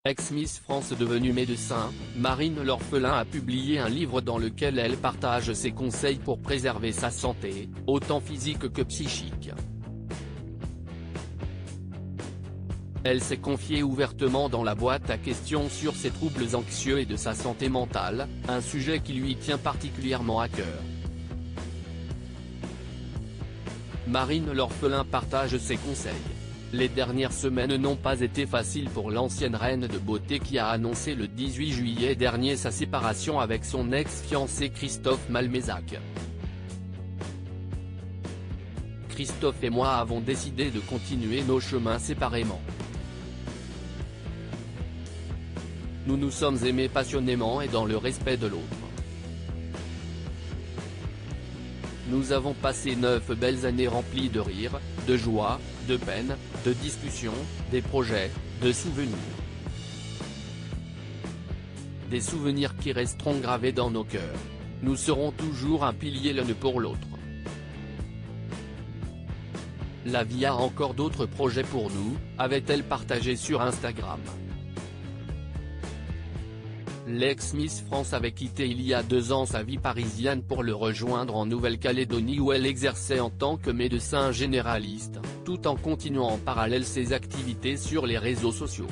Ex-Miss France devenue médecin, Marine l'Orphelin a publié un livre dans lequel elle partage ses conseils pour préserver sa santé, autant physique que psychique. Elle s'est confiée ouvertement dans la boîte à questions sur ses troubles anxieux et de sa santé mentale, un sujet qui lui tient particulièrement à cœur. Marine l'Orphelin partage ses conseils. Les dernières semaines n'ont pas été faciles pour l'ancienne reine de beauté qui a annoncé le 18 juillet dernier sa séparation avec son ex-fiancé Christophe Malmezac. Christophe et moi avons décidé de continuer nos chemins séparément. Nous nous sommes aimés passionnément et dans le respect de l'autre. Nous avons passé 9 belles années remplies de rires, de joie, de peine, de discussions, des projets, de souvenirs. Des souvenirs qui resteront gravés dans nos cœurs. Nous serons toujours un pilier l'un pour l'autre. La vie a encore d'autres projets pour nous, avait-elle partagé sur Instagram. L'ex-Miss France avait quitté il y a 2 ans sa vie parisienne pour le rejoindre en Nouvelle-Calédonie où elle exerçait en tant que médecin généraliste, tout en continuant en parallèle ses activités sur les réseaux sociaux.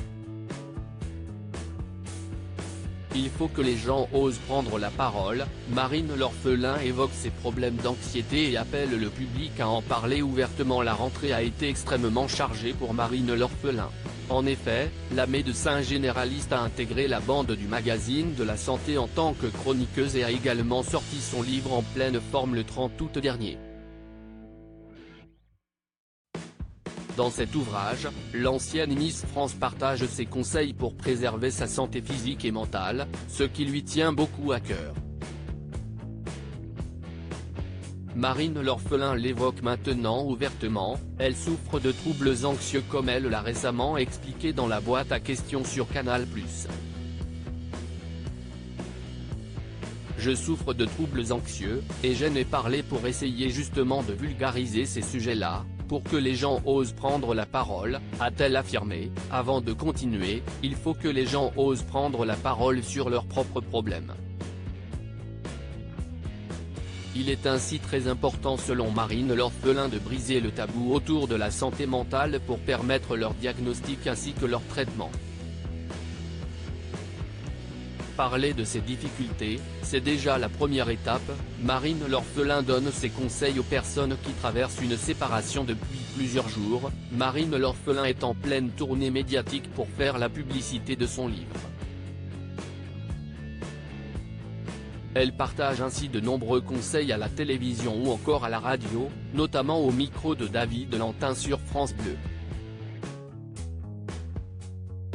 Il faut que les gens osent prendre la parole, Marine l'Orphelin évoque ses problèmes d'anxiété et appelle le public à en parler ouvertement. La rentrée a été extrêmement chargée pour Marine l'Orphelin. En effet, la médecin généraliste a intégré la bande du magazine de la santé en tant que chroniqueuse et a également sorti son livre en pleine forme le 30 août dernier. Dans cet ouvrage, l'ancienne Miss France partage ses conseils pour préserver sa santé physique et mentale, ce qui lui tient beaucoup à cœur. Marine l'Orphelin l'évoque maintenant ouvertement, elle souffre de troubles anxieux comme elle l'a récemment expliqué dans la boîte à questions sur Canal+. Je souffre de troubles anxieux, et j'en ai parlé pour essayer justement de vulgariser ces sujets-là, pour que les gens osent prendre la parole, a-t-elle affirmé. Avant de continuer, il faut que les gens osent prendre la parole sur leurs propres problèmes. Il est ainsi très important selon Marine l'Orphelin de briser le tabou autour de la santé mentale pour permettre leur diagnostic ainsi que leur traitement. Parler de ses difficultés, c'est déjà la première étape. Marine l'Orphelin donne ses conseils aux personnes qui traversent une séparation depuis plusieurs jours. Marine l'Orphelin est en pleine tournée médiatique pour faire la publicité de son livre. Elle partage ainsi de nombreux conseils à la télévision ou encore à la radio, notamment au micro de David Lantin sur France Bleu.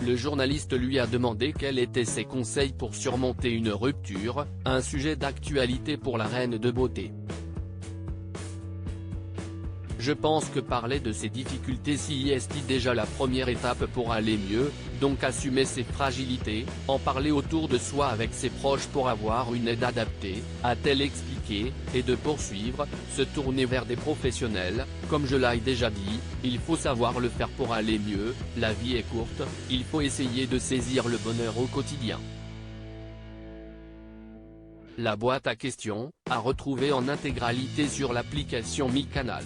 Le journaliste lui a demandé quels étaient ses conseils pour surmonter une rupture, un sujet d'actualité pour la reine de beauté. Je pense que parler de ses difficultés est déjà la première étape pour aller mieux, donc assumer ses fragilités, en parler autour de soi avec ses proches pour avoir une aide adaptée, a-t-elle expliqué, et de poursuivre, se tourner vers des professionnels. Comme je l'ai déjà dit, il faut savoir le faire pour aller mieux, la vie est courte, il faut essayer de saisir le bonheur au quotidien. La boîte à questions, à retrouver en intégralité sur l'application Mi Canal.